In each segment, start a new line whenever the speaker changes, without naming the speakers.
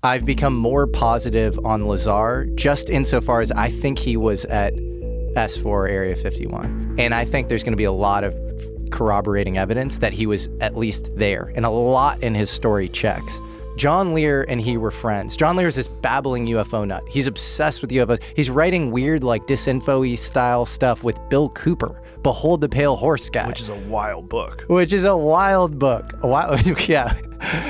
I've become more positive on Lazar just insofar as I think he was at S4 Area 51. And I think there's going to be a lot of corroborating evidence that he was at least there, and a lot in his story checks. John Lear and he were friends. John Lear is this babbling UFO nut. He's obsessed with UFOs. He's writing weird, like, disinfo-y style stuff with Bill Cooper, Behold the Pale Horse guy.
Which is a wild book.
Yeah.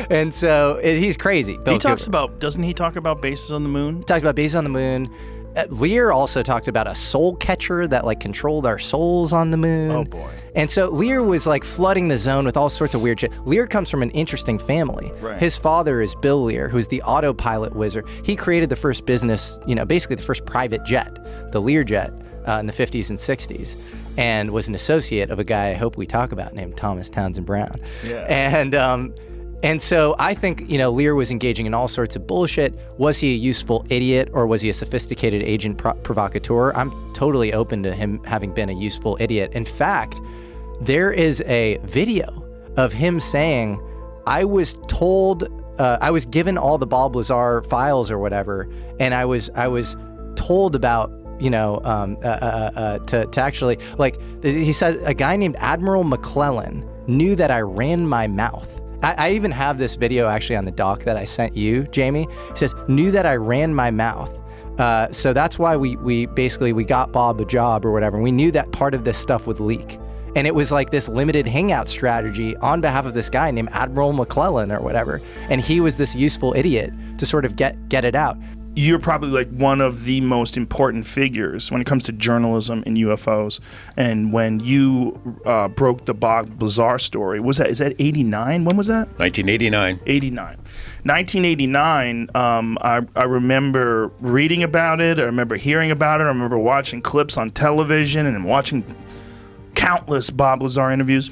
And so he's crazy. Bill Cooper.
Doesn't he talk about bases on the moon?
He talks about bases on the moon. Lear also talked about a soul catcher that like controlled our souls on the moon.
Oh boy.
And so Lear was like flooding the zone with all sorts of weird shit. Lear comes from an interesting family.
Right.
His father is Bill Lear, who's the autopilot wizard. He created the first business, basically the first private jet, the Learjet, in the 50s and 60s, and was an associate of a guy I hope we talk about named Thomas Townsend Brown.
Yeah.
And so I think, Lear was engaging in all sorts of bullshit. Was he a useful idiot, or was he a sophisticated agent provocateur? I'm totally open to him having been a useful idiot. In fact, there is a video of him saying, I was given all the Bob Lazar files or whatever, and I was told about, to actually, like, he said a guy named Admiral McClellan knew that I ran my mouth. I even have this video actually on the doc that I sent you, Jamie. It says, knew that I ran my mouth. So that's why we got Bob a job or whatever. And we knew that part of this stuff would leak. And it was like this limited hangout strategy on behalf of this guy named Admiral McClellan or whatever. And he was this useful idiot to sort of get it out.
You're probably like one of the most important figures when it comes to journalism in UFOs. And when you broke the Bob Lazar story, is that 89? When was that?
1989.
1989, I remember reading about it. I remember hearing about it. I remember watching clips on television and watching countless Bob Lazar interviews.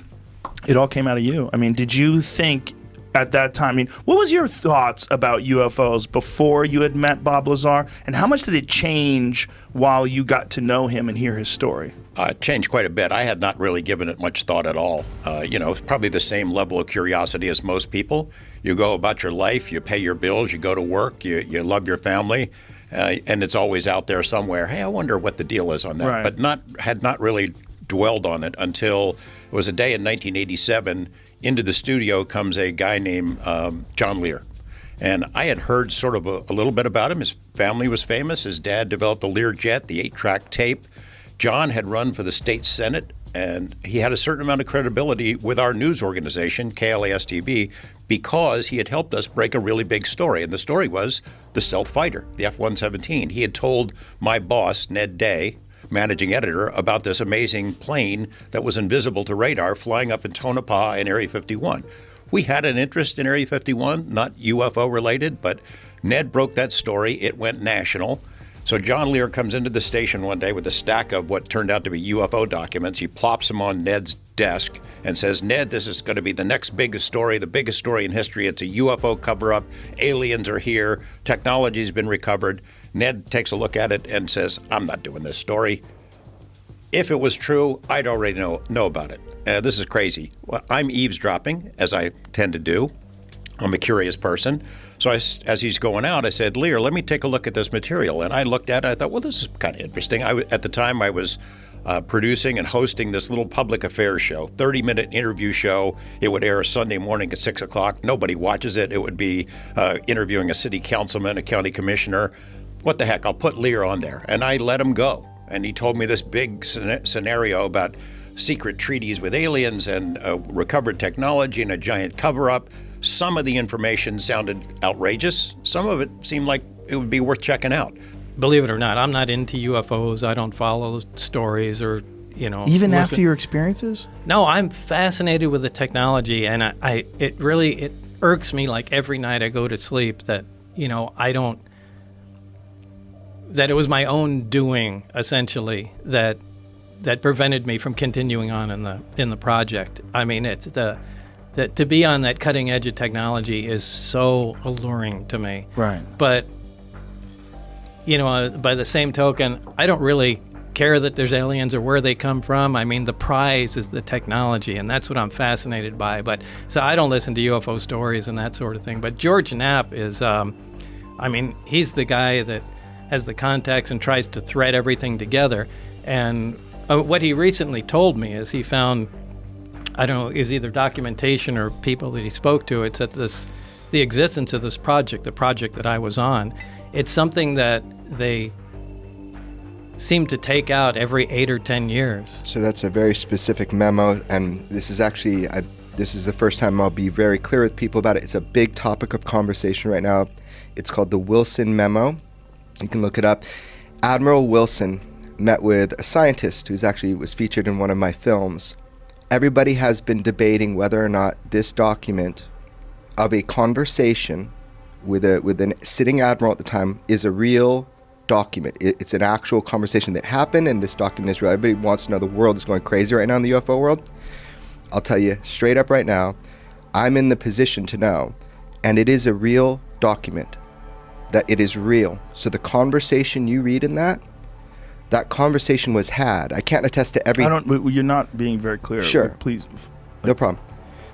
It all came out of you. I mean, did you think at that time, what was your thoughts about UFOs before you had met Bob Lazar, and how much did it change while you got to know him and hear his story?
It changed quite a bit. I had not really given it much thought at all. Probably the same level of curiosity as most people. You go about your life, you pay your bills, you go to work, you love your family, and it's always out there somewhere. Hey, I wonder what the deal is on that.
Right.
But had not really dwelled on it until it was a day in 1987. Into the studio comes a guy named John Lear. And I had heard sort of a little bit about him. His family was famous. His dad developed the Learjet, the 8-track tape. John had run for the state senate, and he had a certain amount of credibility with our news organization, KLAS-TV, because he had helped us break a really big story. And the story was the stealth fighter, the F-117. He had told my boss, Ned Day, managing editor, about this amazing plane that was invisible to radar flying up in Tonopah in Area 51. We had an interest in Area 51, not UFO related, but Ned broke that story. It went national. So John Lear comes into the station one day with a stack of what turned out to be UFO documents. He plops them on Ned's desk and says, Ned, this is going to be the next biggest story, the biggest story in history. It's a UFO cover-up. Aliens are here. Technology's been recovered. Ned takes a look at it and says, I'm not doing this story. If it was true, I'd already know about it. This is crazy. Well, I'm eavesdropping, as I tend to do. I'm a curious person. So as he's going out, I said, Lear, let me take a look at this material. And I looked at it. I thought, well, this is kind of interesting. At the time, I was producing and hosting this little public affairs show, 30-minute interview show. It would air Sunday morning at 6 o'clock. Nobody watches it. It would be interviewing a city councilman, a county commissioner. What the heck, I'll put Lear on there. And I let him go. And he told me this big scenario about secret treaties with aliens and recovered technology and a giant cover-up. Some of the information sounded outrageous. Some of it seemed like it would be worth checking out.
Believe it or not, I'm not into UFOs. I don't follow stories or,
Even after your experiences?
No, I'm fascinated with the technology, and it irks me like every night I go to sleep that, that it was my own doing, essentially, that prevented me from continuing on in the project. I mean, it's that to be on that cutting edge of technology is so alluring to me.
Right.
But by the same token, I don't really care that there's aliens or where they come from. I mean, the prize is the technology, and that's what I'm fascinated by. So I don't listen to UFO stories and that sort of thing. But George Knapp is I mean, he's the guy that has the contacts and tries to thread everything together. And what he recently told me is he found, I don't know, it was either documentation or people that he spoke to. It's that the existence of this project, the project that I was on, it's something that they seem to take out every 8 or 10 years.
So that's a very specific memo, and this is actually, this is the first time I'll be very clear with people about it. It's a big topic of conversation right now. It's called the Wilson Memo. You can look it up. Admiral Wilson met with a scientist who's actually was featured in one of my films. Everybody has been debating whether or not this document of a conversation with a sitting admiral at the time is a real document. It's an actual conversation that happened, and this document is real. Everybody wants to know. The world is going crazy right now in the UFO world. I'll tell you straight up right now, I'm in the position to know, and it is a real document, that it is real. So the conversation you read in that conversation was had. I can't attest to every...
You're not being very clear.
Sure.
Please.
No problem.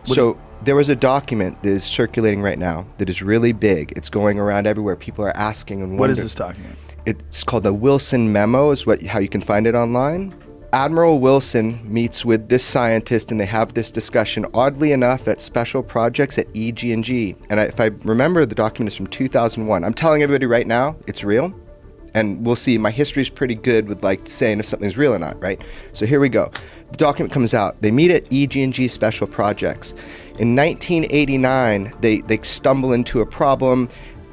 So there was a document that is circulating right now that is really big. It's going around everywhere. People are asking and wondering.
What is this document?
It's called the Wilson Memo, is how you can find it online. Admiral Wilson meets with this scientist, and they have this discussion, oddly enough, at special projects at EG&G. And if I remember, the document is from 2001. I'm telling everybody right now, it's real. And we'll see. My history is pretty good with saying if something's real or not, right? So here we go. The document comes out. They meet at EG&G special projects. In 1989, they stumble into a problem.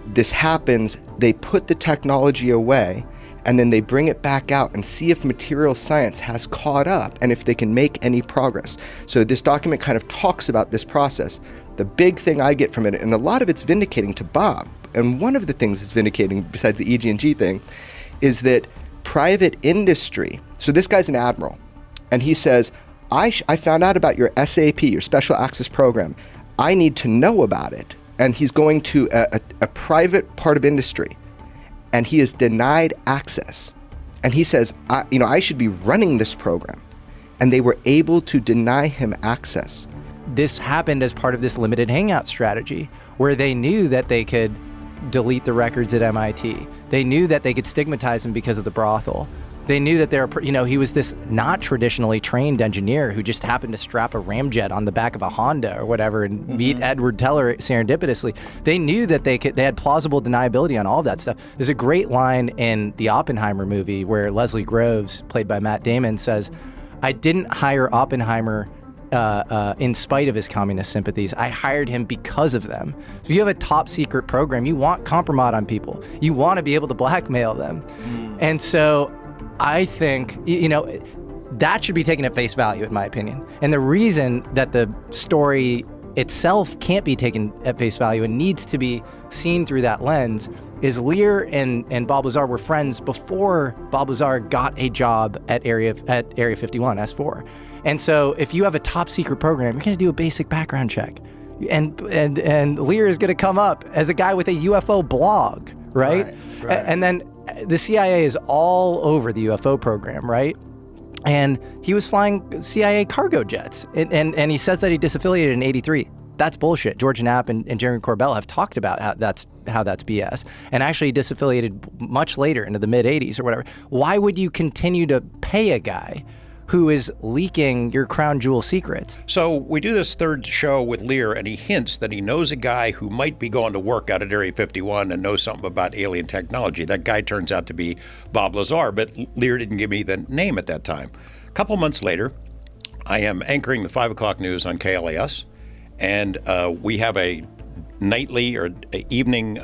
This happens. They put the technology away, and then they bring it back out and see if material science has caught up and if they can make any progress. So this document kind of talks about this process. The big thing I get from it, and a lot of it's vindicating to Bob, and one of the things it's vindicating besides the EG&G thing, is that private industry, so this guy's an admiral, and he says, I found out about your SAP, your Special Access Program. I need to know about it. And he's going to a private part of industry, and he is denied access. And he says, I should be running this program. And they were able to deny him access.
This happened as part of this limited hangout strategy, where they knew that they could delete the records at MIT. They knew that they could stigmatize him because of the brothel. They knew that he was this not traditionally trained engineer who just happened to strap a ramjet on the back of a Honda or whatever and meet Edward Teller serendipitously. They knew that they had plausible deniability on all of that stuff. There's a great line in the Oppenheimer movie where Leslie Groves, played by Matt Damon, says, "I didn't hire Oppenheimer in spite of his communist sympathies. I hired him because of them." So if you have a top secret program, you want compromise on people. You want to be able to blackmail them. And so I think, that should be taken at face value, in my opinion. And the reason that the story itself can't be taken at face value and needs to be seen through that lens is Lear and Bob Lazar were friends before Bob Lazar got a job at Area 51, S4. And so if you have a top secret program, you're going to do a basic background check. And Lear is going to come up as a guy with a UFO blog, right? Right. And then the CIA is all over the UFO program, right? And he was flying CIA cargo jets. And he says that he disaffiliated in 83. That's bullshit. George Knapp and Jeremy Corbell have talked about how that's BS. And actually disaffiliated much later, into the mid-80s or whatever. Why would you continue to pay a guy who is leaking your crown jewel secrets?
So we do this third show with Lear, and he hints that he knows a guy who might be going to work out at Area 51 and knows something about alien technology. That guy turns out to be Bob Lazar, but Lear didn't give me the name at that time. A couple months later, I am anchoring the 5 o'clock news on KLAS, and we have a nightly or evening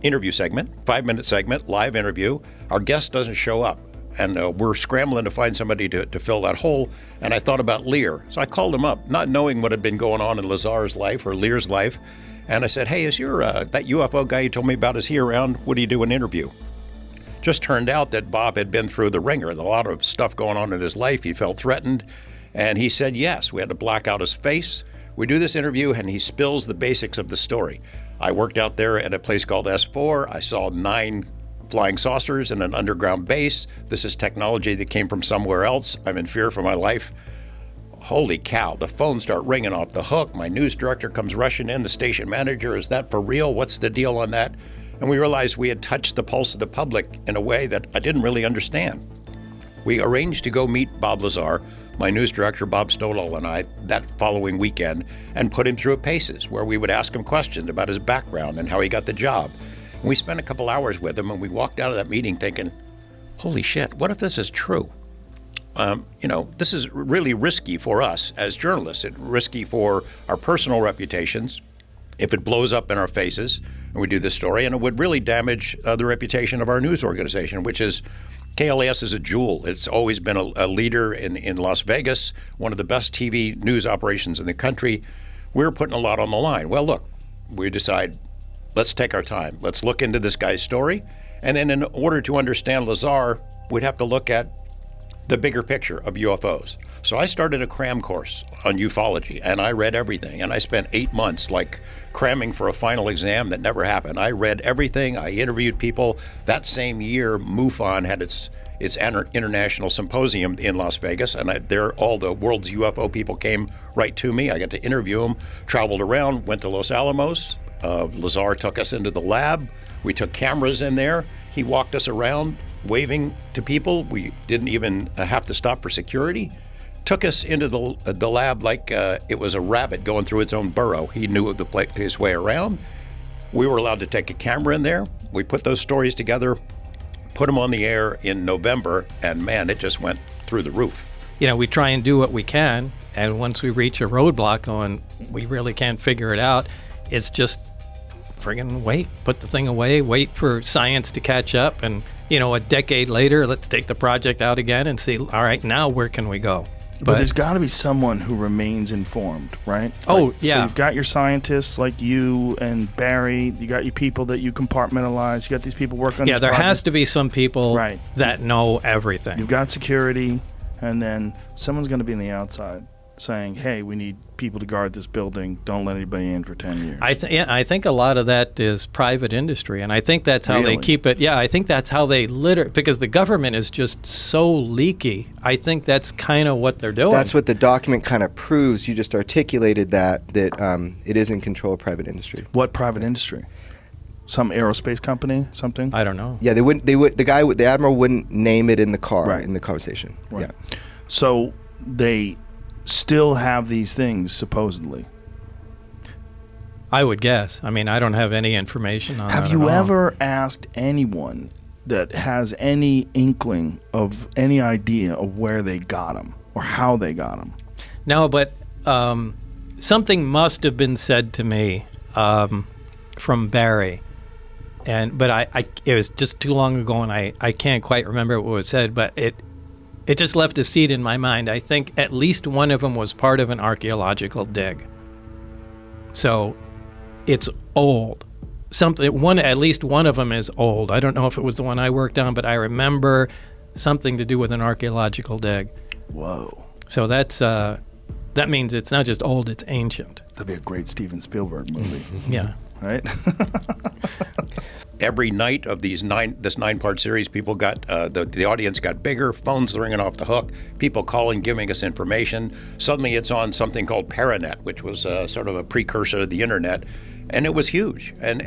interview segment, 5-minute segment, live interview. Our guest doesn't show up. And we're scrambling to find somebody to fill that hole. And I thought about Lear. So I called him up, not knowing what had been going on in Lazar's life or Lear's life. And I said, "Hey, is your that UFO guy you told me about, is he around? Would he do an interview?" Just turned out that Bob had been through the ringer. A lot of stuff going on in his life. He felt threatened. And he said yes. We had to black out his face. We do this interview, and he spills the basics of the story. I worked out there at a place called S4. I saw 9 flying saucers in an underground base. This is technology that came from somewhere else. I'm in fear for my life. Holy cow, the phones start ringing off the hook. My news director comes rushing in, the station manager, "Is that for real? What's the deal on that?" And we realized we had touched the pulse of the public in a way that I didn't really understand. We arranged to go meet Bob Lazar, my news director, Bob Stolall, and I, that following weekend, and put him through a paces where we would ask him questions about his background and how he got the job. And we spent a couple hours with him, and we walked out of that meeting thinking, holy shit, what if this is true? This is really risky for us as journalists. It's risky for our personal reputations if it blows up in our faces and we do this story, and it would really damage the reputation of our news organization, which is KLAS is a jewel. It's always been a leader in Las Vegas, one of the best TV news operations in the country. We're putting a lot on the line. Well, look, we decide, let's take our time. Let's look into this guy's story. And then in order to understand Lazar, we'd have to look at the bigger picture of UFOs. So I started a cram course on ufology, and I read everything. And I spent 8 months like cramming for a final exam that never happened. I read everything. I interviewed people. That same year, MUFON had its international symposium in Las Vegas, and there all the world's UFO people came right to me. I got to interview them, traveled around, went to Los Alamos. Lazar took us into the lab. We took cameras in there. He walked us around, waving to people. We didn't even have to stop for security. Took us into the lab like it was a rabbit going through its own burrow. He knew his way around. We were allowed to take a camera in there. We put those stories together, put them on the air in November, and man, it just went through the roof.
We try and do what we can, and once we reach a roadblock going, we really can't figure it out, it's just friggin' wait, put the thing away, wait for science to catch up, and a decade later, let's take the project out again and see, all right, now where can we go?
But there's got to be someone who remains informed, right?
Oh, yeah.
So you've got your scientists like you and Barry. You got your people that you compartmentalize. You got these people working on this
there
project.
has to be some people
Right.
that know everything.
You've got security, and then someone's going to be on the outside saying, hey, we need people to guard this building. Don't let anybody in for 10 years.
I think a lot of that is private industry, and I think that's how
Really?
they keep it. Yeah, I think that's how they because the government is just so leaky. I think that's kind of what they're doing.
That's what the document kind of proves. You just articulated that it is in control of private industry.
What private industry? Some aerospace company? Something?
I don't know.
Yeah, the admiral wouldn't name it in the car
Right.
in the conversation.
Right.
Yeah.
So they still have these things, supposedly.
I would guess. I mean, I don't have any information on that.
Have you ever asked anyone that has any inkling of any idea of where they got them or how they got them?
No, but something must have been said to me from Barry, but it was just too long ago, and I can't quite remember what was said, but it just left a seed in my mind. I think at least one of them was part of an archaeological dig. So it's old. At least one of them is old. I don't know if it was the one I worked on, but I remember something to do with an archaeological dig.
Whoa.
So that means it's not just old, it's ancient.
That'd be a great Steven Spielberg movie.
Yeah.
Right?
Every night of this 9-part series, people got the audience got bigger, phones ringing off the hook, people calling, giving us information. Suddenly, it's on something called Paranet, which was sort of a precursor to the internet, and it was huge, and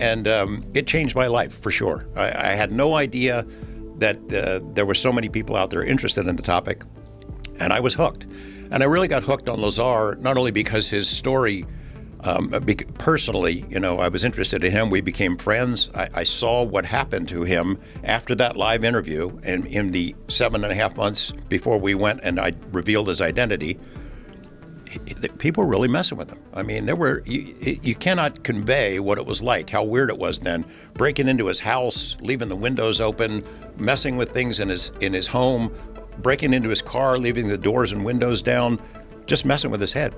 it changed my life for sure. I had no idea that there were so many people out there interested in the topic, and I was hooked. And I really got hooked on Lazar not only because his story. Personally, I was interested in him. We became friends. I saw what happened to him after that live interview, and in the 7.5 months before we went and I revealed his identity, people were really messing with him. I mean, you cannot convey what it was like, how weird it was then, breaking into his house, leaving the windows open, messing with things in his home, breaking into his car, leaving the doors and windows down, just messing with his head.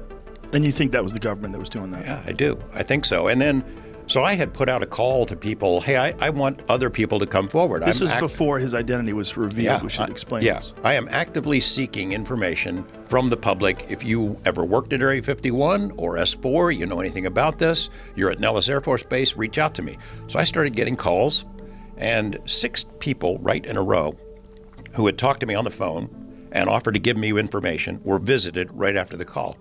And you think that was the government that was doing that?
Yeah, I do. I think so. And then, so I had put out a call to people, hey, I want other people to come forward.
This was before his identity was revealed.
Yeah,
we should explain
yeah,
this.
I am actively seeking information from the public. If you ever worked at Area 51 or S4, you know anything about this, you're at Nellis Air Force Base, reach out to me. So I started getting calls, and 6 people right in a row who had talked to me on the phone and offered to give me information were visited right after the call.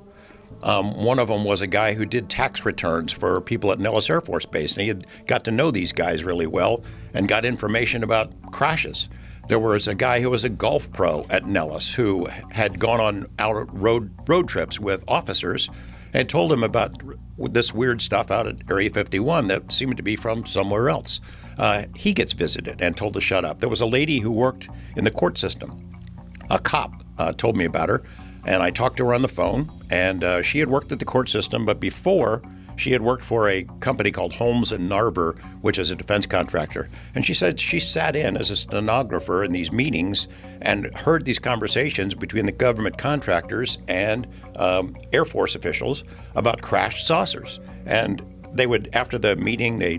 One of them was a guy who did tax returns for people at Nellis Air Force Base, and he had got to know these guys really well and got information about crashes. There was a guy who was a golf pro at Nellis who had gone on out road trips with officers and told him about this weird stuff out at Area 51 that seemed to be from somewhere else. He gets visited and told to shut up. There was a lady who worked in the court system. A cop told me about her, and I talked to her on the phone, and she had worked at the court system, but before she had worked for a company called Holmes and Narber, which is a defense contractor. And she said she sat in as a stenographer in these meetings and heard these conversations between the government contractors and Air Force officials about crashed saucers. And they would, after the meeting, they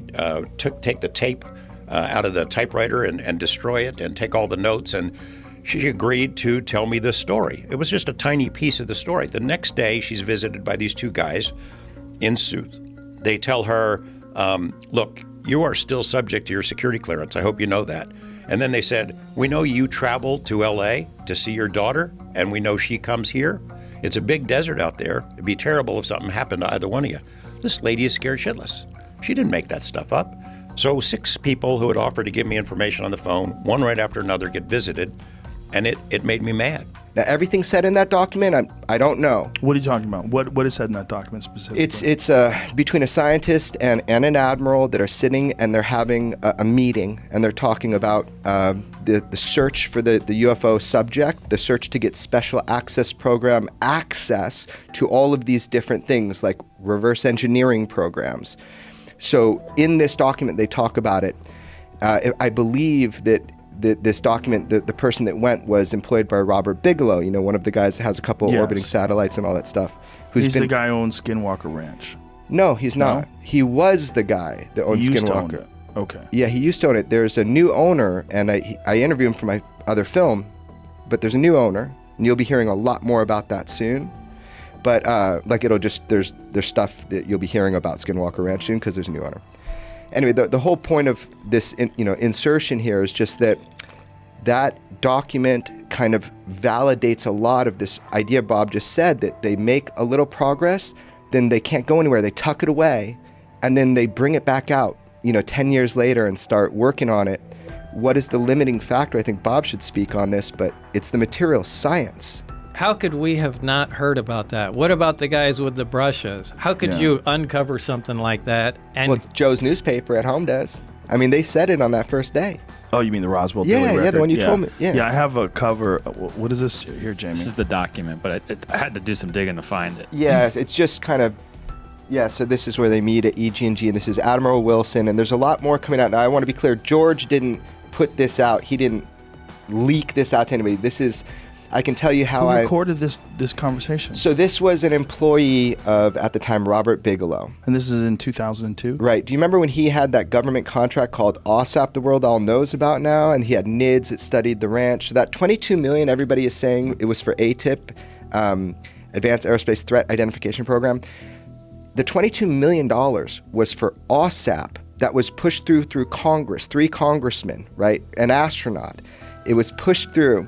take the tape out of the typewriter and destroy it and take all the notes. And she agreed to tell me this story. It was just a tiny piece of the story. The next day, she's visited by these two guys in suits. They tell her, look, you are still subject to your security clearance. I hope you know that. And then they said, we know you traveled to LA to see your daughter, and we know she comes here. It's a big desert out there. It'd be terrible if something happened to either one of you. This lady is scared shitless. She didn't make that stuff up. So 6 people who had offered to give me information on the phone, one right after another, get visited, and it made me mad.
Now, everything said in that document, I don't know.
What are you talking about? What is said in that document specifically?
It's between a scientist and an admiral that are sitting and they're having a meeting, and they're talking about the search for the UFO subject, the search to get special access program access to all of these different things like reverse engineering programs. So in this document, they talk about it. I believe that this document, the person that went was employed by Robert Bigelow, one of the guys that has a couple of orbiting satellites and all that stuff.
He's the guy who owns Skinwalker Ranch.
No, he's not.
No?
He was the guy that owned
He used
Skinwalker.
to own it. Okay.
Yeah, he used to own it. There's a new owner, and I interviewed him for my other film, but there's a new owner, and you'll be hearing a lot more about that soon. But there's stuff that you'll be hearing about Skinwalker Ranch soon because there's a new owner. Anyway, the whole point of this insertion here is just that document kind of validates a lot of this idea Bob just said, that they make a little progress, then they can't go anywhere. They tuck it away, and then they bring it back out, 10 years later and start working on it. What is the limiting factor? I think Bob should speak on this, but it's the material science.
How could we have not heard about that? What about the guys with the brushes? How could you uncover something like that? And
well, Joe's newspaper at home does. I mean, they said it on that first day.
Oh, you mean the Roswell Daily Record?
Yeah, the one you told me. Yeah,
I have a cover. What is this here, Jamie?
This is the document, but I had to do some digging to find it.
Yeah, it's just kind of, so this is where they meet at EG&G, and this is Admiral Wilson, and there's a lot more coming out. Now, I want to be clear, George didn't put this out. He didn't leak this out to anybody. This is, I can tell you how
Who recorded this conversation?
So this was an employee of, at the time, Robert Bigelow.
And this is in 2002?
Right. Do you remember when he had that government contract called OSAP, the world all knows about now, and he had NIDS that studied the ranch? So that $22 million, everybody is saying it was for ATIP, Advanced Aerospace Threat Identification Program. The $22 million was for OSAP that was pushed through Congress, 3 congressmen, right, an astronaut. It was pushed through.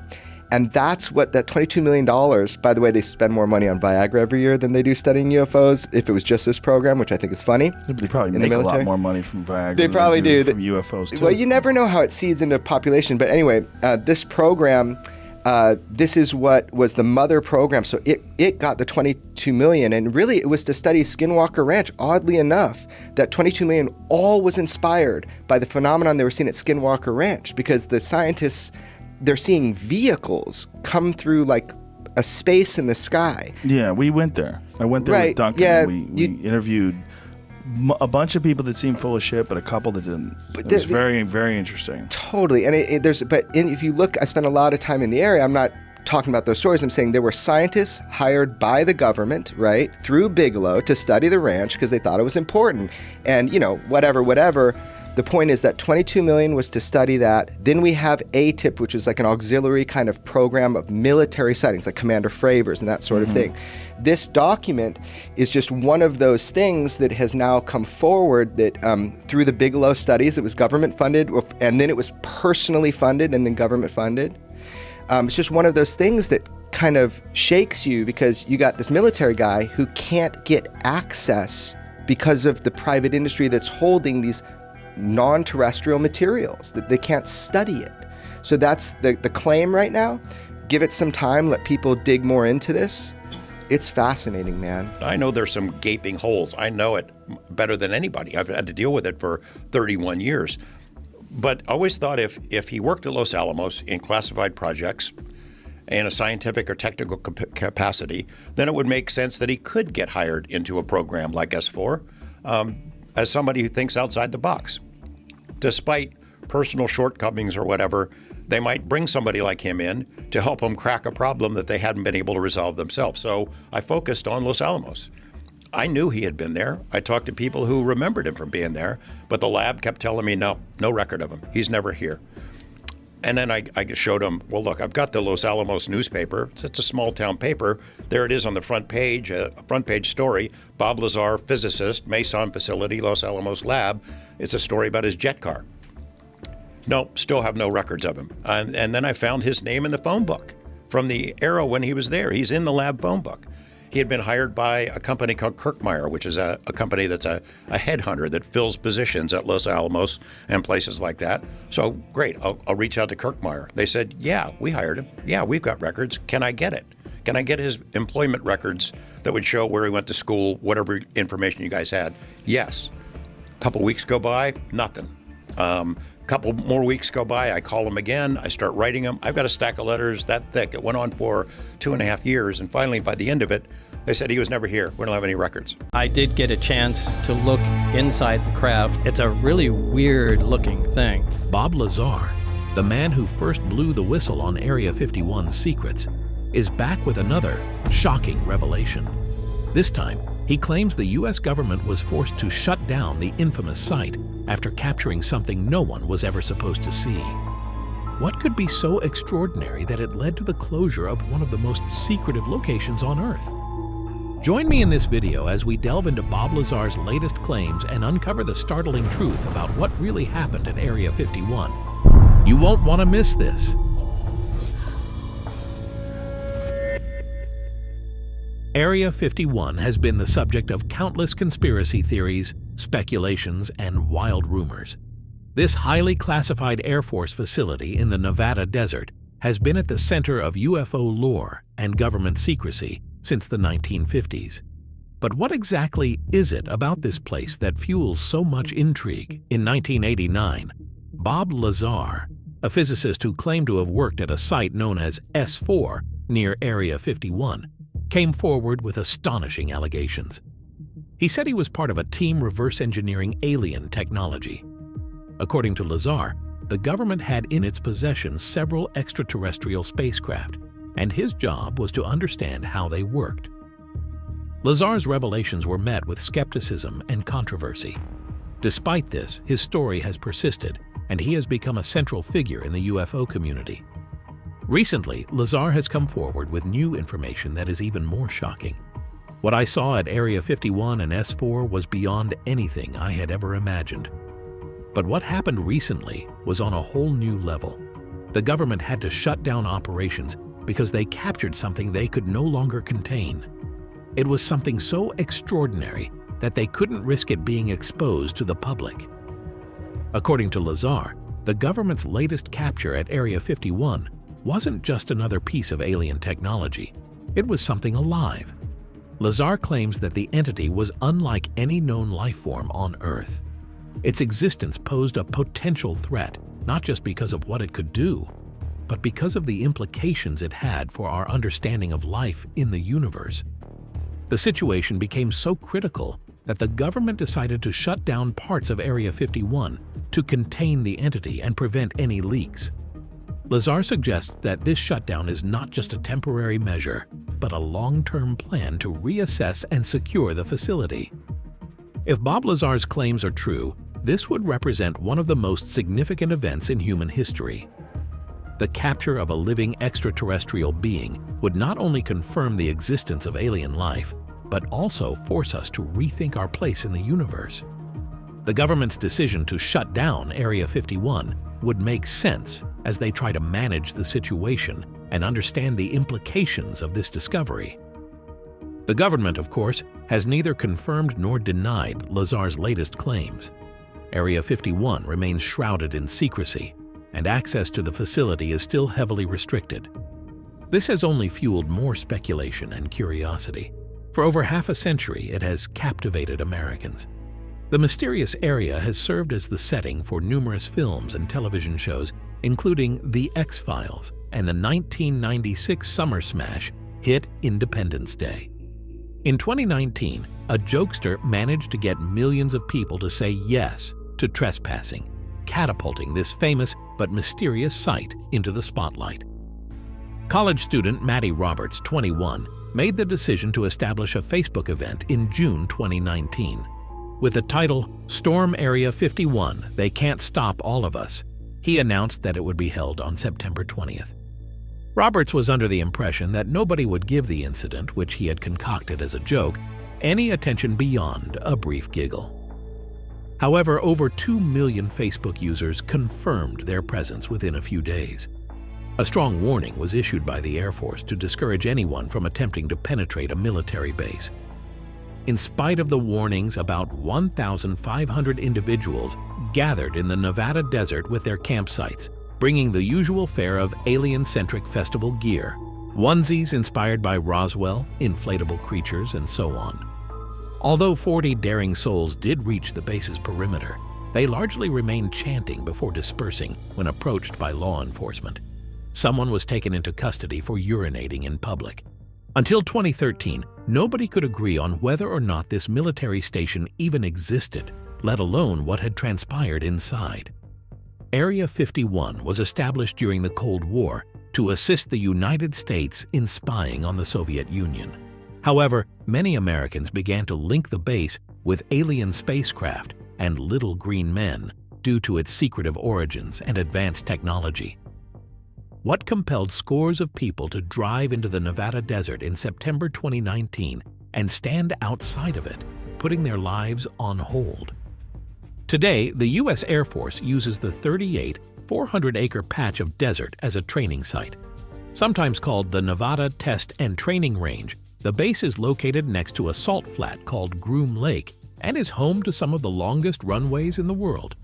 And that's what that $22 million, by the way, they spend more money on Viagra every year than they do studying UFOs, if it was just this program, which I think is funny.
They probably make a lot more money from Viagra
they probably
than
do
from UFOs, too.
Well, you never know how it seeds into population. But anyway, this program, this is what was the mother program. So it got the $22 million. And really, it was to study Skinwalker Ranch. Oddly enough, that $22 million all was inspired by the phenomenon they were seeing at Skinwalker Ranch, because the scientists, they're seeing vehicles come through like a space in the sky.
Yeah, we went there. I went there with Duncan.
Yeah,
we interviewed a bunch of people that seemed full of shit, but a couple that didn't. It was very, very interesting.
Totally. And if you look, I spent a lot of time in the area. I'm not talking about those stories. I'm saying there were scientists hired by the government, right, through Bigelow to study the ranch because they thought it was important. And, whatever. The point is that $22 million was to study that. Then we have ATIP, which is like an auxiliary kind of program of military sightings, like Commander Fravers and that sort of thing. This document is just one of those things that has now come forward that through the Bigelow studies, it was government funded, and then it was personally funded and then government funded. It's just one of those things that kind of shakes you because you got this military guy who can't get access because of the private industry that's holding these non-terrestrial materials, that they can't study it. So that's the claim right now. Give it some time, let people dig more into this. It's fascinating, man.
I know there's some gaping holes. I know it better than anybody. I've had to deal with it for 31 years. But I always thought if he worked at Los Alamos in classified projects in a scientific or technical capacity, then it would make sense that he could get hired into a program like S4 as somebody who thinks outside the box. Despite personal shortcomings or whatever, they might bring somebody like him in to help them crack a problem that they hadn't been able to resolve themselves. So I focused on Los Alamos. I knew he had been there. I talked to people who remembered him from being there, but the lab kept telling me, no record of him. He's never here. And then I showed him, well, look, I've got the Los Alamos newspaper. It's a small town paper. There it is on the front page, a front page story. Bob Lazar, physicist, Mason facility, Los Alamos lab. It's a story about his jet car. Nope, still have no records of him. And then I found his name in the phone book from the era when he was there. He's in the lab phone book. He had been hired by a company called Kirkmeyer, which is a company that's a headhunter that fills positions at Los Alamos and places like that. So great, I'll reach out to Kirkmeyer. They said, yeah, we hired him. Yeah, we've got records. Can I get it? Can I get his employment records that would show where he went to school, whatever information you guys had? Yes. A couple weeks go by, nothing. Couple more weeks go by, I call him again, I start writing them. I've got a stack of letters that thick. It went on for 2.5 years, and finally, by the end of it, they said he was never here. We don't have any records.
I did get a chance to look inside the craft. It's a really weird looking thing.
Bob Lazar, the man who first blew the whistle on Area 51's secrets, is back with another shocking revelation. This time, he claims the U.S. government was forced to shut down the infamous site after capturing something no one was ever supposed to see. What could be so extraordinary that it led to the closure of one of the most secretive locations on Earth? Join me in this video as we delve into Bob Lazar's latest claims and uncover the startling truth about what really happened at Area 51. You won't want to miss this. Area 51 has been the subject of countless conspiracy theories, speculations, and wild rumors. This highly classified Air Force facility in the Nevada desert has been at the center of UFO lore and government secrecy since the 1950s. But what exactly is it about this place that fuels so much intrigue? In 1989, Bob Lazar, a physicist who claimed to have worked at a site known as S4 near Area 51, came forward with astonishing allegations. He said he was part of a team reverse engineering alien technology. According to Lazar, the government had in its possession several extraterrestrial spacecraft, and his job was to understand how they worked. Lazar's revelations were met with skepticism and controversy. Despite this, his story has persisted, and he has become a central figure in the UFO community. Recently, Lazar has come forward with new information that is even more shocking. What I saw at Area 51 and S4 was beyond anything I had ever imagined. But what happened recently was on a whole new level. The government had to shut down operations because they captured something they could no longer contain. It was something so extraordinary that they couldn't risk it being exposed to the public. According to Lazar, the government's latest capture at Area 51 wasn't just another piece of alien technology. It was something alive. Lazar claims that the entity was unlike any known life form on Earth. Its existence posed a potential threat, not just because of what it could do, but because of the implications it had for our understanding of life in the universe. The situation became so critical that the government decided to shut down parts of Area 51 to contain the entity and prevent any leaks. Lazar suggests that this shutdown is not just a temporary measure, but a long-term plan to reassess and secure the facility. If Bob Lazar's claims are true, this would represent one of the most significant events in human history. The capture of a living extraterrestrial being would not only confirm the existence of alien life, but also force us to rethink our place in the universe. The government's decision to shut down Area 51 would make sense as they try to manage the situation and understand the implications of this discovery. The government, of course, has neither confirmed nor denied Lazar's latest claims. Area 51 remains shrouded in secrecy, and access to the facility is still heavily restricted. This has only fueled more speculation and curiosity. For over half a century, it has captivated Americans. The mysterious area has served as the setting for numerous films and television shows, including The X-Files and the 1996 summer smash hit Independence Day. In 2019, a jokester managed to get millions of people to say yes to trespassing, catapulting this famous but mysterious site into the spotlight. College student Maddie Roberts, 21, made the decision to establish a Facebook event in June 2019. With the title, "Storm Area 51, They Can't Stop All of Us," he announced that it would be held on September 20th. Roberts was under the impression that nobody would give the incident, which he had concocted as a joke, any attention beyond a brief giggle. However, over 2 million Facebook users confirmed their presence within a few days. A strong warning was issued by the Air Force to discourage anyone from attempting to penetrate a military base. In spite of the warnings, about 1,500 individuals gathered in the Nevada desert with their campsites, bringing the usual fare of alien-centric festival gear, onesies inspired by Roswell, inflatable creatures, and so on. Although 40 daring souls did reach the base's perimeter, they largely remained chanting before dispersing when approached by law enforcement. Someone was taken into custody for urinating in public. Until 2013, nobody could agree on whether or not this military station even existed, let alone what had transpired inside. Area 51 was established during the Cold War to assist the United States in spying on the Soviet Union. However, many Americans began to link the base with alien spacecraft and little green men due to its secretive origins and advanced technology. What compelled scores of people to drive into the Nevada desert in September 2019 and stand outside of it, putting their lives on hold? Today, the U.S. Air Force uses the 38 400-acre patch of desert as a training site. Sometimes called the Nevada Test and Training Range, the base is located next to a salt flat called Groom Lake and is home to some of the longest runways in the world.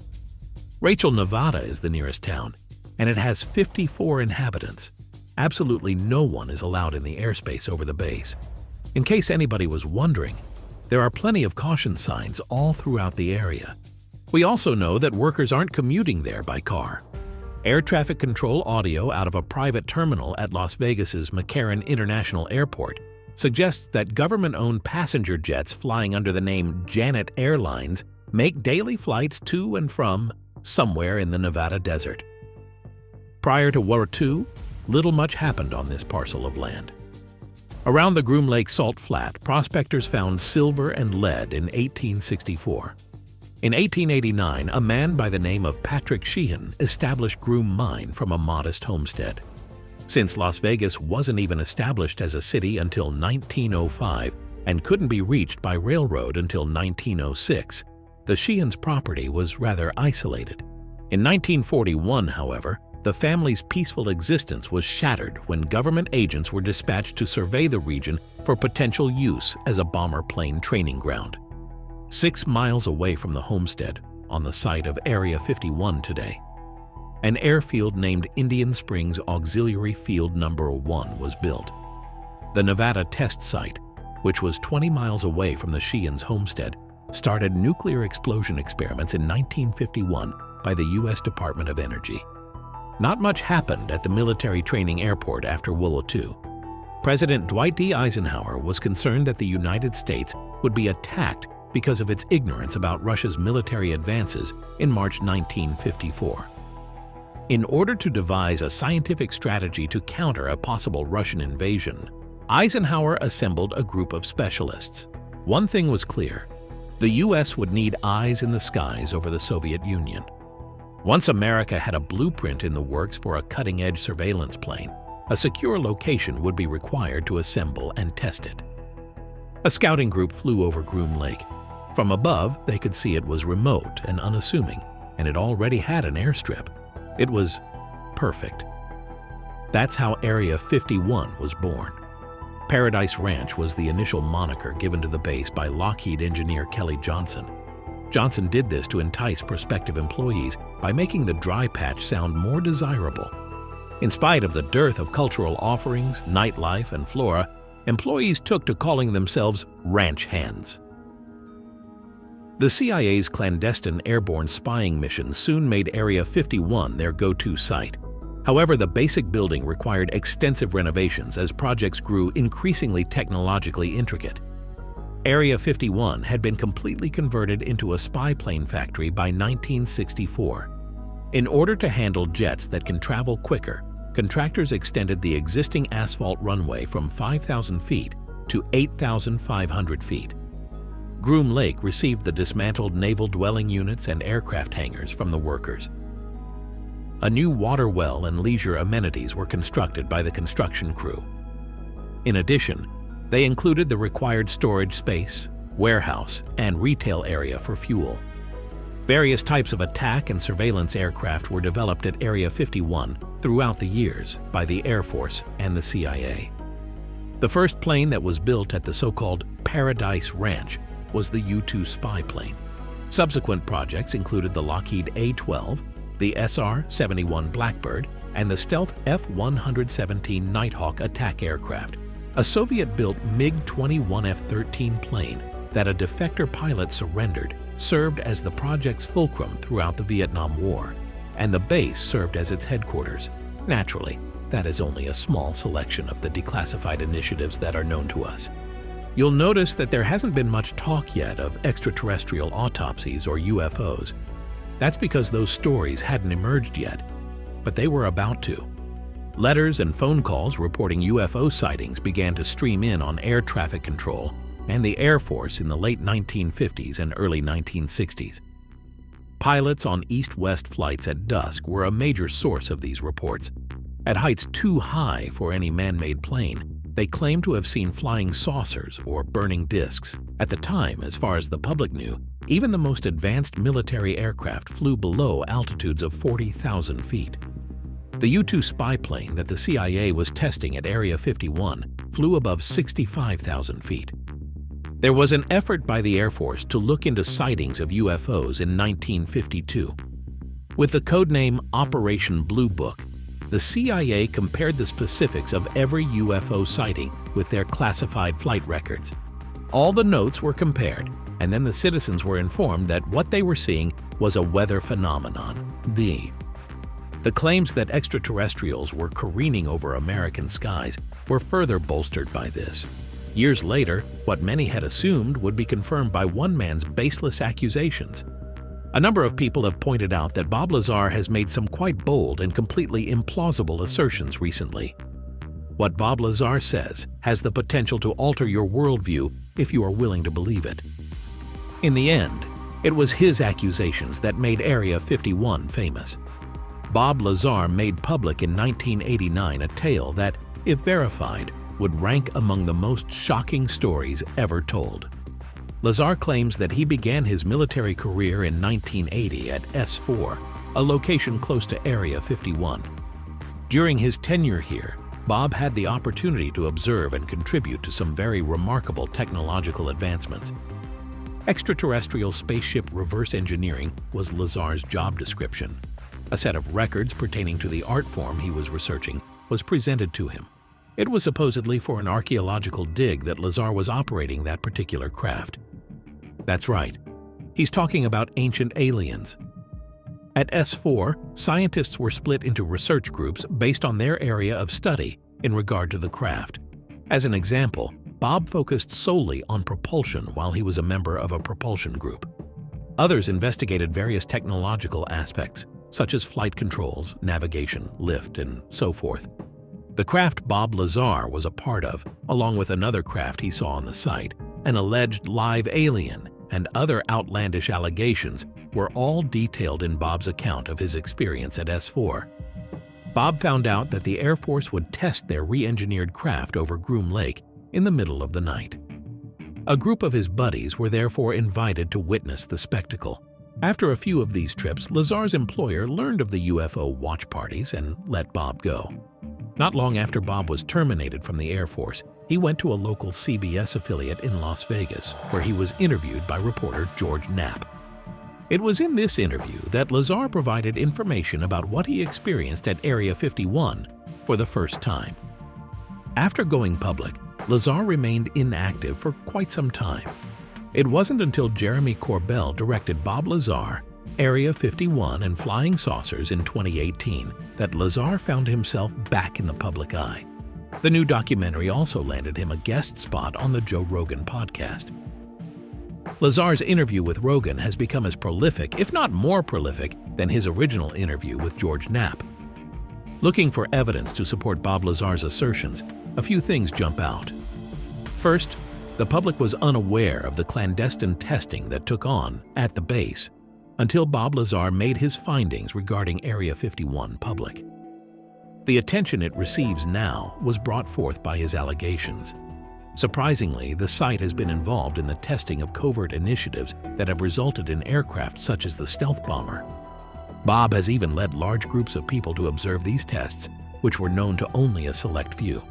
Rachel, Nevada is the nearest town, and it has 54 inhabitants. Absolutely no one is allowed in the airspace over the base. In case anybody was wondering, there are plenty of caution signs all throughout the area. We also know that workers aren't commuting there by car. Air traffic control audio out of a private terminal at Las Vegas's McCarran International Airport suggests that government-owned passenger jets flying under the name Janet Airlines make daily flights to and from somewhere in the Nevada desert. Prior to World War II, little much happened on this parcel of land. Around the Groom Lake Salt Flat, prospectors found silver and lead in 1864. In 1889, a man by the name of Patrick Sheehan established Groom Mine from a modest homestead. Since Las Vegas wasn't even established as a city until 1905 and couldn't be reached by railroad until 1906, the Sheehans' property was rather isolated. In 1941, however, the family's peaceful existence was shattered when government agents were dispatched to survey the region for potential use as a bomber plane training ground. 6 miles away from the homestead, on the site of Area 51 today, an airfield named Indian Springs Auxiliary Field No. 1 was built. The Nevada test site, which was 20 miles away from the Sheehans' homestead, started nuclear explosion experiments in 1951 by the U.S. Department of Energy. Not much happened at the military training airport after World War II. President Dwight D. Eisenhower was concerned that the United States would be attacked because of its ignorance about Russia's military advances in March 1954. In order to devise a scientific strategy to counter a possible Russian invasion, Eisenhower assembled a group of specialists. One thing was clear: the U.S. would need eyes in the skies over the Soviet Union. Once America had a blueprint in the works for a cutting-edge surveillance plane, a secure location would be required to assemble and test it. A scouting group flew over Groom Lake. From above, they could see it was remote and unassuming, and it already had an airstrip. It was perfect. That's how Area 51 was born. Paradise Ranch was the initial moniker given to the base by Lockheed engineer Kelly Johnson. Johnson did this to entice prospective employees by making the dry patch sound more desirable. In spite of the dearth of cultural offerings, nightlife, and flora, employees took to calling themselves ranch hands. The CIA's clandestine airborne spying mission soon made Area 51 their go-to site. However, the basic building required extensive renovations as projects grew increasingly technologically intricate. Area 51 had been completely converted into a spy plane factory by 1964. In order to handle jets that can travel quicker, contractors extended the existing asphalt runway from 5,000 feet to 8,500 feet. Groom Lake received the dismantled naval dwelling units and aircraft hangars from the workers. A new water well and leisure amenities were constructed by the construction crew. In addition, they included the required storage space, warehouse, and retail area for fuel. Various types of attack and surveillance aircraft were developed at Area 51 throughout the years by the Air Force and the CIA. The first plane that was built at the so-called Paradise Ranch was the U-2 spy plane. Subsequent projects included the Lockheed A-12, the SR-71 Blackbird, and the stealth F-117 Nighthawk attack aircraft, a Soviet-built MiG-21 F-13 plane that a defector pilot surrendered served as the project's fulcrum throughout the Vietnam War, and the base served as its headquarters. Naturally, that is only a small selection of the declassified initiatives that are known to us. You'll notice that there hasn't been much talk yet of extraterrestrial autopsies or UFOs. That's because those stories hadn't emerged yet, but they were about to. Letters and phone calls reporting UFO sightings began to stream in on air traffic control and the Air Force in the late 1950s and early 1960s. Pilots on east-west flights at dusk were a major source of these reports. At heights too high for any man-made plane, they claimed to have seen flying saucers or burning discs. At the time, as far as the public knew, even the most advanced military aircraft flew below altitudes of 40,000 feet. The U-2 spy plane that the CIA was testing at Area 51 flew above 65,000 feet. There was an effort by the Air Force to look into sightings of UFOs in 1952. With the codename Operation Blue Book, the CIA compared the specifics of every UFO sighting with their classified flight records. All the notes were compared, and then the citizens were informed that what they were seeing was a weather phenomenon. The claims that extraterrestrials were careening over American skies were further bolstered by this. Years later, what many had assumed would be confirmed by one man's baseless accusations. A number of people have pointed out that Bob Lazar has made some quite bold and completely implausible assertions recently. What Bob Lazar says has the potential to alter your worldview if you are willing to believe it. In the end, it was his accusations that made Area 51 famous. Bob Lazar made public in 1989 a tale that, if verified, would rank among the most shocking stories ever told. Lazar claims that he began his military career in 1980 at S4, a location close to Area 51. During his tenure here, Bob had the opportunity to observe and contribute to some very remarkable technological advancements. Extraterrestrial spaceship reverse engineering was Lazar's job description. A set of records pertaining to the art form he was researching was presented to him. It was supposedly for an archaeological dig that Lazar was operating that particular craft. That's right. He's talking about ancient aliens. At S4, scientists were split into research groups based on their area of study in regard to the craft. As an example, Bob focused solely on propulsion while he was a member of a propulsion group. Others investigated various technological aspects, such as flight controls, navigation, lift, and so forth. The craft Bob Lazar was a part of, along with another craft he saw on the site, an alleged live alien, and other outlandish allegations were all detailed in Bob's account of his experience at S4. Bob found out that the Air Force would test their re-engineered craft over Groom Lake in the middle of the night. A group of his buddies were therefore invited to witness the spectacle. After a few of these trips, Lazar's employer learned of the UFO watch parties and let Bob go. Not long after Bob was terminated from the Air Force, he went to a local CBS affiliate in Las Vegas, where he was interviewed by reporter George Knapp. It was in this interview that Lazar provided information about what he experienced at Area 51 for the first time. After going public, Lazar remained inactive for quite some time. It wasn't until Jeremy Corbell directed Bob Lazar, Area 51 and Flying Saucers in 2018 that Lazar found himself back in the public eye. The new documentary also landed him a guest spot on the Joe Rogan podcast. Lazar's interview with Rogan has become as prolific, if not more prolific, than his original interview with George Knapp. Looking for evidence to support Bob Lazar's assertions, a few things jump out. First, the public was unaware of the clandestine testing that took on at the base until Bob Lazar made his findings regarding Area 51 public. The attention it receives now was brought forth by his allegations. Surprisingly, the site has been involved in the testing of covert initiatives that have resulted in aircraft such as the stealth bomber. Bob has even led large groups of people to observe these tests, which were known to only a select few.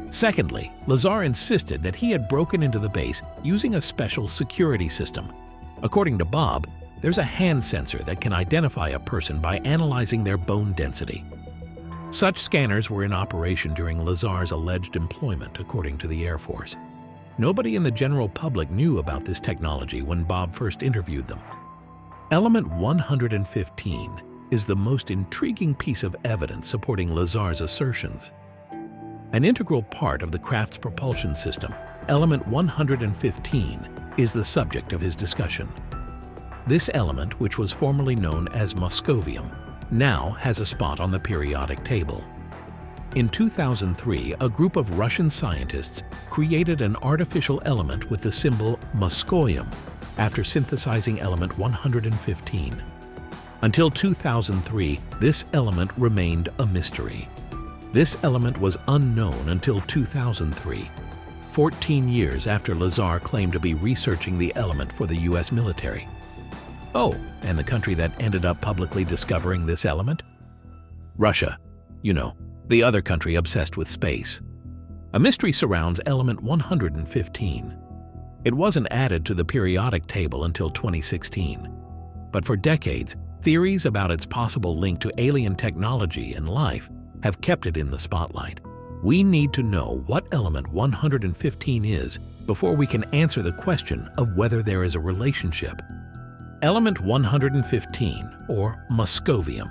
Secondly, Lazar insisted that he had broken into the base using a special security system. According to Bob, there's a hand sensor that can identify a person by analyzing their bone density. Such scanners were in operation during Lazar's alleged employment, according to the Air Force. Nobody in the general public knew about this technology when Bob first interviewed them. Element 115 is the most intriguing piece of evidence supporting Lazar's assertions. An integral part of the craft's propulsion system, Element 115, is the subject of his discussion. This element, which was formerly known as moscovium, now has a spot on the periodic table. In 2003, a group of Russian scientists created an artificial element with the symbol moscovium after synthesizing element 115. Until 2003, this element remained a mystery. This element was unknown until 2003, 14 years after Lazar claimed to be researching the element for the US military. Oh, and the country that ended up publicly discovering this element? Russia. You know, the other country obsessed with space. A mystery surrounds element 115. It wasn't added to the periodic table until 2016. But for decades, theories about its possible link to alien technology and life have kept it in the spotlight. We need to know what element 115 is before we can answer the question of whether there is a relationship. Element 115, or moscovium,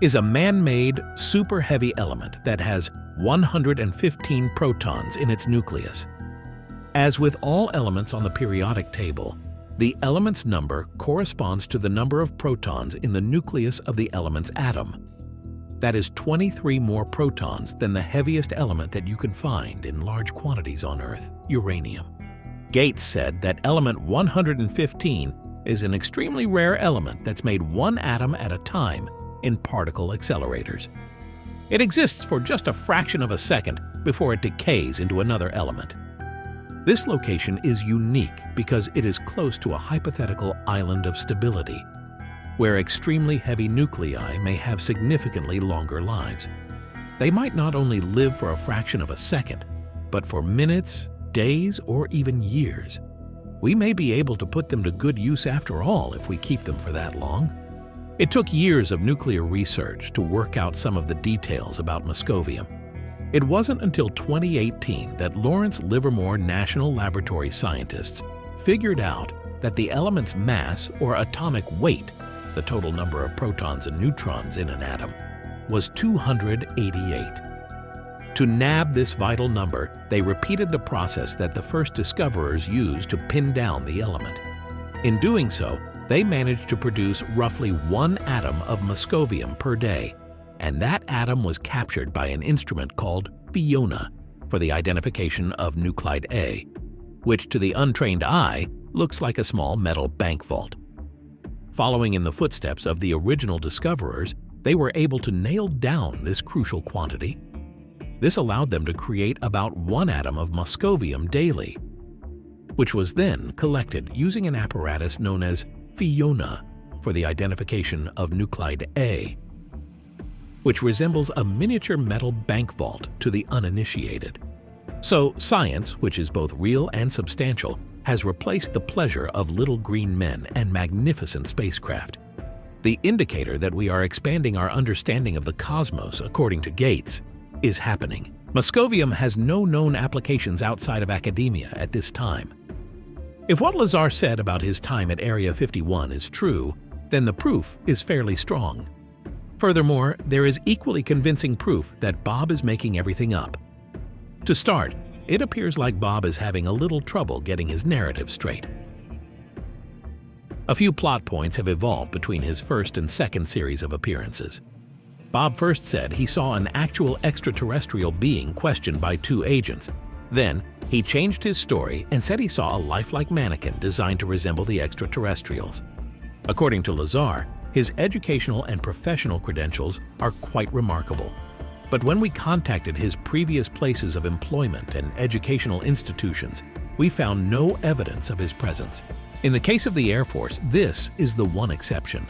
is a man-made, super-heavy element that has 115 protons in its nucleus. As with all elements on the periodic table, the element's number corresponds to the number of protons in the nucleus of the element's atom. That is 23 more protons than the heaviest element that you can find in large quantities on Earth, uranium. Gates said that element 115 is an extremely rare element that's made one atom at a time in particle accelerators. It exists for just a fraction of a second before it decays into another element. This location is unique because it is close to a hypothetical island of stability, where extremely heavy nuclei may have significantly longer lives. They might not only live for a fraction of a second, but for minutes, days, or even years. We may be able to put them to good use after all if we keep them for that long. It took years of nuclear research to work out some of the details about moscovium. It wasn't until 2018 that Lawrence Livermore National Laboratory scientists figured out that the element's mass, or atomic weight, the total number of protons and neutrons in an atom, was 288. To nab this vital number, they repeated the process that the first discoverers used to pin down the element. In doing so, they managed to produce roughly 1 atom of moscovium per day, and that atom was captured by an instrument called Fiona for the identification of nuclide A, which to the untrained eye looks like a small metal bank vault. Following in the footsteps of the original discoverers, they were able to nail down this crucial quantity. This allowed them to create about 1 atom of moscovium daily, which was then collected using an apparatus known as Fiona for the identification of nuclide A. which resembles a miniature metal bank vault to the uninitiated. So science, which is both real and substantial, has replaced the pleasure of little green men and magnificent spacecraft. The indicator that we are expanding our understanding of the cosmos, according to Gates, is happening. Moscovium has no known applications outside of academia at this time. If what Lazar said about his time at Area 51 is true, then the proof is fairly strong. Furthermore, there is equally convincing proof that Bob is making everything up. To start, it appears like Bob is having a little trouble getting his narrative straight. A few plot points have evolved between his first and second series of appearances. Bob first said he saw an actual extraterrestrial being questioned by 2 agents. Then, he changed his story and said he saw a lifelike mannequin designed to resemble the extraterrestrials. According to Lazar, his educational and professional credentials are quite remarkable. But when we contacted his previous places of employment and educational institutions, we found no evidence of his presence. In the case of the Air Force, this is the one exception.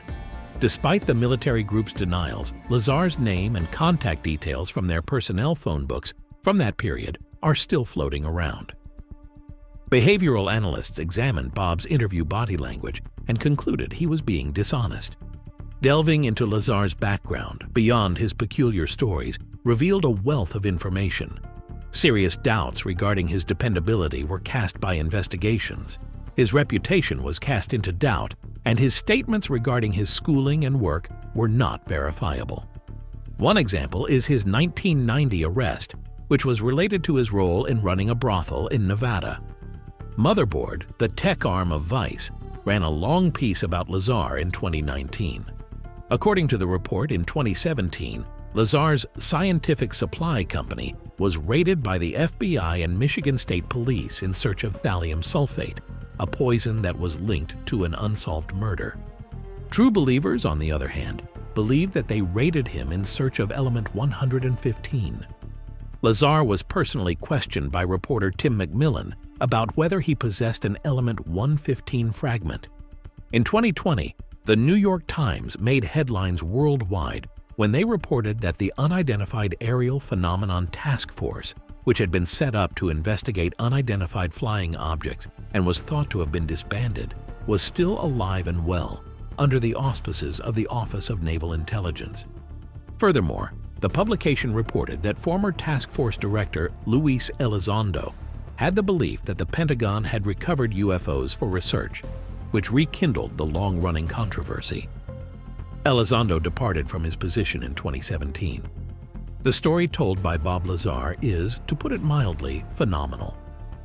Despite the military group's denials, Lazar's name and contact details from their personnel phone books from that period are still floating around. Behavioral analysts examined Bob's interview body language and concluded he was being dishonest. Delving into Lazar's background, beyond his peculiar stories, revealed a wealth of information. Serious doubts regarding his dependability were cast by investigations. His reputation was cast into doubt, and his statements regarding his schooling and work were not verifiable. One example is his 1990 arrest, which was related to his role in running a brothel in Nevada. Motherboard, the tech arm of Vice, ran a long piece about Lazar in 2019. According to the report in 2017, Lazar's scientific supply company was raided by the FBI and Michigan State Police in search of thallium sulfate, a poison that was linked to an unsolved murder. True believers, on the other hand, believe that they raided him in search of element 115. Lazar was personally questioned by reporter Tim McMillan about whether he possessed an element 115 fragment. In 2020, the New York Times made headlines worldwide when they reported that the Unidentified Aerial Phenomenon Task Force, which had been set up to investigate unidentified flying objects and was thought to have been disbanded, was still alive and well under the auspices of the Office of Naval Intelligence. Furthermore, the publication reported that former task force director Luis Elizondo had the belief that the Pentagon had recovered UFOs for research, which rekindled the long-running controversy. Elizondo departed from his position in 2017. The story told by Bob Lazar is, to put it mildly, phenomenal.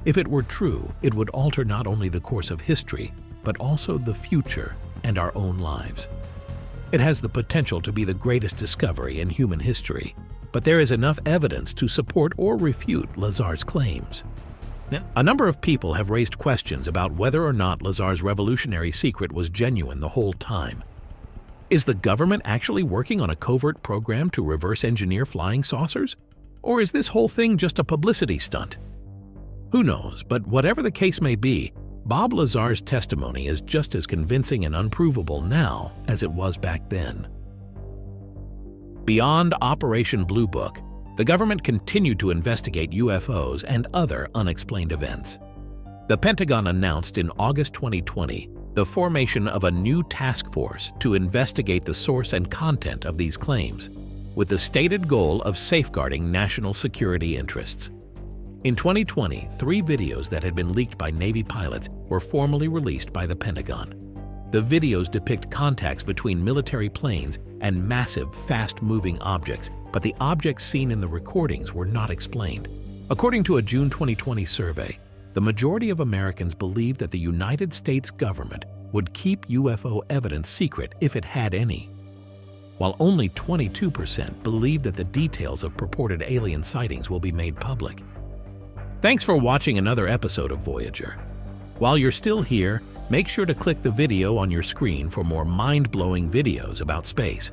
If it were true, it would alter not only the course of history, but also the future and our own lives. It has the potential to be the greatest discovery in human history, but there is enough evidence to support or refute Lazar's claims. A number of people have raised questions about whether or not Lazar's revolutionary secret was genuine the whole time. Is the government actually working on a covert program to reverse engineer flying saucers? Or is this whole thing just a publicity stunt? Who knows, but whatever the case may be, Bob Lazar's testimony is just as convincing and unprovable now as it was back then. Beyond Operation Blue Book, the government continued to investigate UFOs and other unexplained events. The Pentagon announced in August 2020 the formation of a new task force to investigate the source and content of these claims, with the stated goal of safeguarding national security interests. In 2020, 3 videos that had been leaked by Navy pilots were formally released by the Pentagon. The videos depict contacts between military planes and massive, fast-moving objects, but the objects seen in the recordings were not explained. According to a June 2020 survey, the majority of Americans believe that the United States government would keep UFO evidence secret if it had any, while only 22% believe that the details of purported alien sightings will be made public. Thanks for watching another episode of Voyager. While you're still here, make sure to click the video on your screen for more mind-blowing videos about space.